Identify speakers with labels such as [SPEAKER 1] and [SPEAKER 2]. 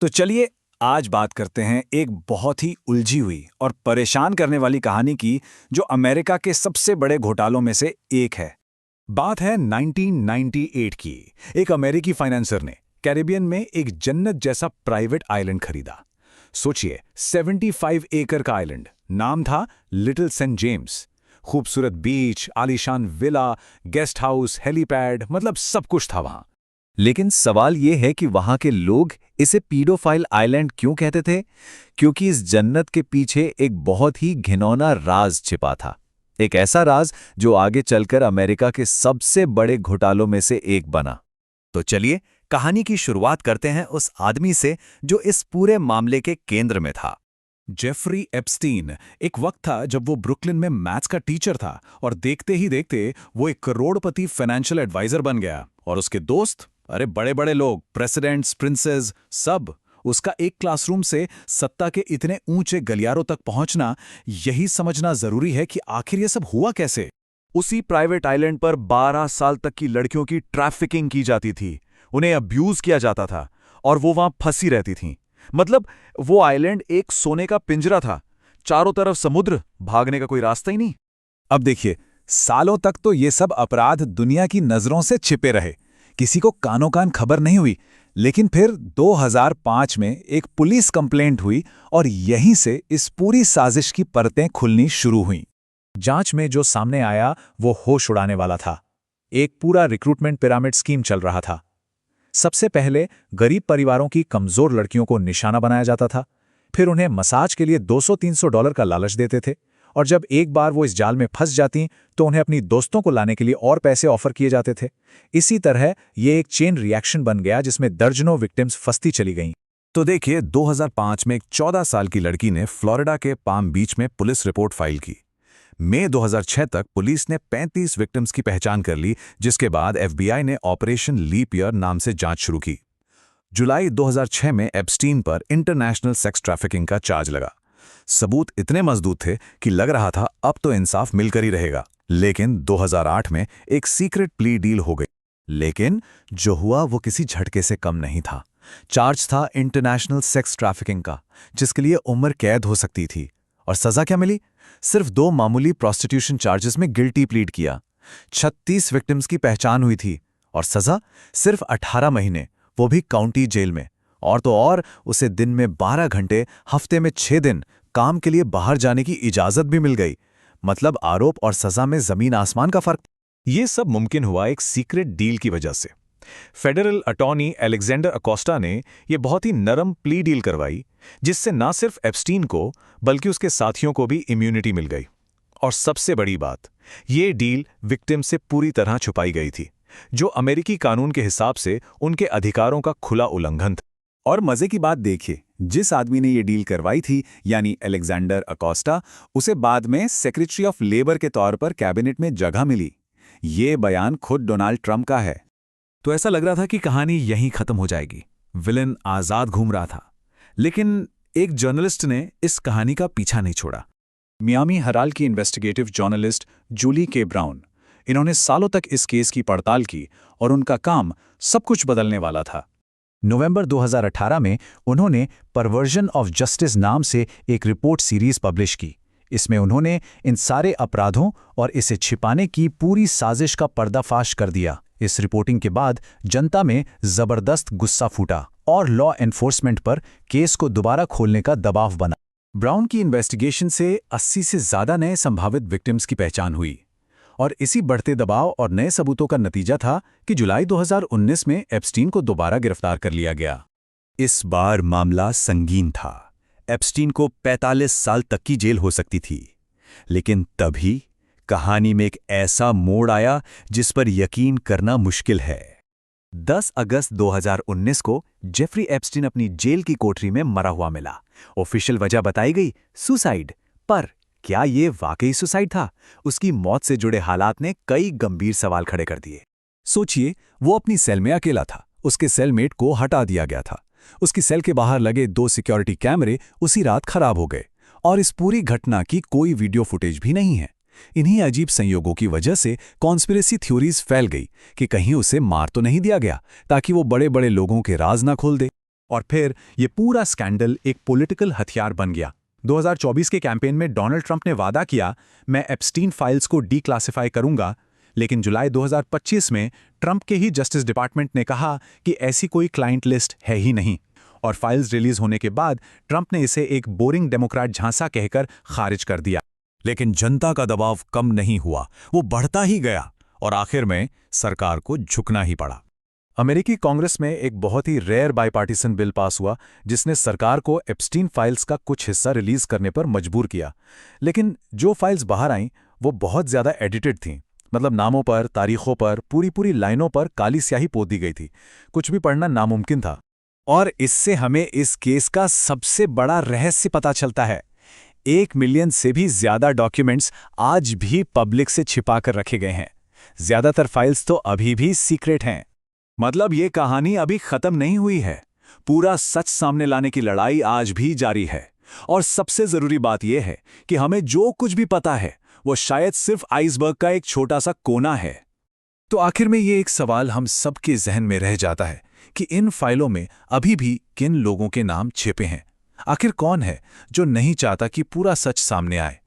[SPEAKER 1] तो चलिए आज बात करते हैं एक बहुत ही उलझी हुई और परेशान करने वाली कहानी की जो अमेरिका के सबसे बड़े घोटालों में से एक है। बात है 1998 की। एक अमेरिकी फाइनेंसर ने कैरिबियन में एक जन्नत जैसा प्राइवेट आइलैंड खरीदा। सोचिए 75 एकड़ का आइलैंड, नाम था लिटिल सेंट जेम्स। खूबसूरत बीच, आलीशान विला, गेस्ट हाउस, हेलीपैड, मतलब सब कुछ था वहां।
[SPEAKER 2] लेकिन सवाल ये है कि वहां के लोग इसे पीडोफाइल आइलैंड क्यों कहते थे? क्योंकि इस जन्नत के पीछे एक बहुत ही घिनौना राज छिपा था। एक ऐसा राज जो आगे चलकर अमेरिका के सबसे बड़े घोटालों में से एक बना। तो चलिए कहानी की शुरुआत करते हैं उस आदमी से जो इस पूरे मामले के केंद्र में था।
[SPEAKER 1] Jeffrey Epstein. एक वक्त था जब वो ब्रुकलिन में मैथ्स का टीचर था और देखते ही देखते वो एक करोड़पति फाइनेंशियल एडवाइजर बन गया। और उसके दोस्त, अरे बड़े बड़े लोग, प्रेसिडेंट्स, प्रिंसेस, सब। उसका एक क्लासरूम से सत्ता के इतने ऊंचे गलियारों तक पहुंचना, यही समझना जरूरी है कि आखिर ये सब हुआ कैसे।
[SPEAKER 2] उसी प्राइवेट आइलैंड पर 12 साल तक की लड़कियों की ट्रैफिकिंग की जाती थी, उन्हें अब्यूज किया जाता था और वो वहां फंसी रहती थीं। मतलब वो आइलैंड एक सोने का पिंजरा था, चारों तरफ समुद्र, भागने का कोई रास्ता ही नहीं।
[SPEAKER 1] अब देखिए, सालों तक तो ये सब अपराध दुनिया की नजरों से छिपे रहे, किसी को कानो कान खबर नहीं हुई। लेकिन फिर 2005 में एक पुलिस कंप्लेंट हुई और यहीं से इस पूरी साजिश की परतें खुलनी शुरू हुईं। जांच में जो सामने आया वो होश उड़ाने वाला था। एक पूरा रिक्रूटमेंट पिरामिड स्कीम चल रहा था। सबसे पहले गरीब परिवारों की कमजोर लड़कियों को निशाना बनाया जाता था। फिर उन्हें मसाज के लिए $200-300 का लालच देते थे, और जब एक बार वो इस जाल में फंस जाती तो उन्हें अपनी दोस्तों को लाने के लिए और पैसे ऑफर किए जाते थे। इसी तरह ये एक चेन रिएक्शन बन गया जिसमें दर्जनों विक्टिम्स फंसती चली गईं।
[SPEAKER 3] तो देखिए, 2005 में एक 14 साल की लड़की ने फ्लोरिडा के पाम बीच में पुलिस रिपोर्ट फाइल की। मई 2006 तक पुलिस ने 35 विक्टिम्स की पहचान कर ली, जिसके बाद एफबीआई ने ऑपरेशन लीप ईयर नाम से जांच शुरू की। जुलाई 2006 में एप्स्टीन पर इंटरनेशनल सेक्स ट्रैफिकिंग का चार्ज लगा। सबूत इतने मजबूत थे कि लग रहा था अब तो इंसाफ मिलकर ही रहेगा। लेकिन 2008 में एक सीक्रेट प्ली डील हो गई। लेकिन जो हुआ वो किसी झटके से कम नहीं था। चार्ज था इंटरनेशनल सेक्स ट्रैफिकिंग का, जिसके लिए उम्र कैद हो सकती थी। और सजा क्या मिली? सिर्फ 2 मामूली प्रोस्टिट्यूशन चार्जेस में गिल्टी प्लीड किया। 36 विक्टिम्स की पहचान हुई थी और सजा सिर्फ 18 महीने, वो भी काउंटी जेल में। और तो और उसे दिन में 12 घंटे, हफ्ते में 6 दिन काम के लिए बाहर जाने की इजाजत भी मिल गई। मतलब आरोप और सजा में जमीन आसमान का फर्क।
[SPEAKER 1] ये सब मुमकिन हुआ एक सीक्रेट डील की वजह से। फेडरल अटॉर्नी अलेक्जेंडर अकोस्टा ने यह बहुत ही नरम प्ली डील करवाई, जिससे न सिर्फ एप्स्टीन को बल्कि उसके साथियों को भी इम्यूनिटी मिल गई। और सबसे बड़ी बात, ये डील विक्टिम से पूरी तरह छुपाई गई थी, जो अमेरिकी कानून के हिसाब से उनके अधिकारों का खुला उल्लंघन था। और मजे की बात देखिए, जिस आदमी ने ये डील करवाई थी, यानी अलेक्जेंडर अकोस्टा, उसे बाद में सेक्रेटरी ऑफ लेबर के तौर पर कैबिनेट में जगह मिली। ये बयान खुद डोनाल्ड ट्रंप का है। तो ऐसा लग रहा था कि कहानी यहीं खत्म हो जाएगी, विलेन आजाद घूम रहा था। लेकिन एक जर्नलिस्ट ने इस कहानी का पीछा नहीं छोड़ा। मियामी हराल की इन्वेस्टिगेटिव जर्नलिस्ट जूली के ब्राउन। इन्होंने सालों तक इस केस की पड़ताल की और उनका काम सब कुछ बदलने वाला था। नवंबर 2018 में उन्होंने परवर्जन ऑफ जस्टिस नाम से एक रिपोर्ट सीरीज पब्लिश की। इसमें उन्होंने इन सारे अपराधों और इसे छिपाने की पूरी साजिश का पर्दाफाश कर दिया। इस रिपोर्टिंग के बाद जनता में जबरदस्त गुस्सा फूटा और लॉ एनफोर्समेंट पर केस को दोबारा खोलने का दबाव बना। ब्राउन की इन्वेस्टिगेशन से 80 से ज्यादा नए संभावित विक्टिम्स की पहचान हुई, और इसी बढ़ते दबाव और नए सबूतों का नतीजा था कि जुलाई 2019 में एप्स्टीन को दोबारा गिरफ्तार कर लिया गया।
[SPEAKER 2] इस बार मामला संगीन था। एप्स्टीन को 45 साल तक की जेल हो सकती थी। लेकिन तभी कहानी में एक ऐसा मोड़ आया जिस पर यकीन करना मुश्किल है। 10 अगस्त 2019 को जेफरी एप्स्टीन अपनी जेल की कोठरी में मरा हुआ मिला। ऑफिशियल वजह बताई गई, सुसाइड। पर क्या ये वाकई सुसाइड था? उसकी मौत से जुड़े हालात ने कई गंभीर सवाल खड़े कर दिए।
[SPEAKER 1] सोचिए, वो अपनी सेल में अकेला था, उसके सेलमेट को हटा दिया गया था, उसकी सेल के बाहर लगे 2 सिक्योरिटी कैमरे उसी रात खराब हो गए, और इस पूरी घटना की कोई वीडियो फुटेज भी नहीं है। इन्हीं अजीब संयोगों की वजह से कॉन्स्पिरेसी थ्योरीज फैल गई कि कहीं उसे मार तो नहीं दिया गया ताकि वो बड़े बड़े लोगों के राज ना खोल दे।
[SPEAKER 3] और फिर ये पूरा स्कैंडल एक पॉलिटिकल हथियार बन गया। 2024 के कैंपेन में डोनाल्ड ट्रंप ने वादा किया, मैं एप्स्टीन फाइल्स को डीक्लासिफाई करूंगा, लेकिन जुलाई 2025 में ट्रंप के ही जस्टिस डिपार्टमेंट ने कहा कि ऐसी कोई क्लाइंट लिस्ट है ही नहीं, और फाइल्स रिलीज होने के बाद ट्रंप ने इसे एक बोरिंग डेमोक्रेट झांसा कहकर खारिज कर दिया।
[SPEAKER 1] लेकिन जनता का दबाव कम नहीं हुआ, वो बढ़ता ही गया और आखिर में सरकार को झुकना ही पड़ा।
[SPEAKER 3] अमेरिकी कांग्रेस में एक बहुत ही रेयर बाईपार्टीसन बिल पास हुआ जिसने सरकार को एप्स्टीन फाइल्स का कुछ हिस्सा रिलीज करने पर मजबूर किया। लेकिन जो फाइल्स बाहर आईं वो बहुत ज़्यादा एडिटेड थीं, मतलब नामों पर, तारीखों पर, पूरी लाइनों पर काली स्याही पोत दी गई थी। कुछ भी पढ़ना नामुमकिन था।
[SPEAKER 1] और इससे हमें इस केस का सबसे बड़ा रहस्य पता चलता है। 1 मिलियन से भी ज्यादा डॉक्यूमेंट्स आज भी पब्लिक से छिपा कर रखे गए हैं। ज्यादातर फाइल्स तो अभी भी सीक्रेट हैं।
[SPEAKER 3] मतलब ये कहानी अभी खत्म नहीं हुई है। पूरा सच सामने लाने की लड़ाई आज भी जारी है। और सबसे जरूरी बात यह है कि हमें जो कुछ भी पता है वो शायद सिर्फ आइसबर्ग का एक छोटा सा कोना है। तो आखिर में ये एक सवाल हम सबके जहन में रह जाता है कि इन फाइलों में अभी भी किन लोगों के नाम छिपे हैं। आखिर कौन है जो नहीं चाहता कि पूरा सच सामने आए।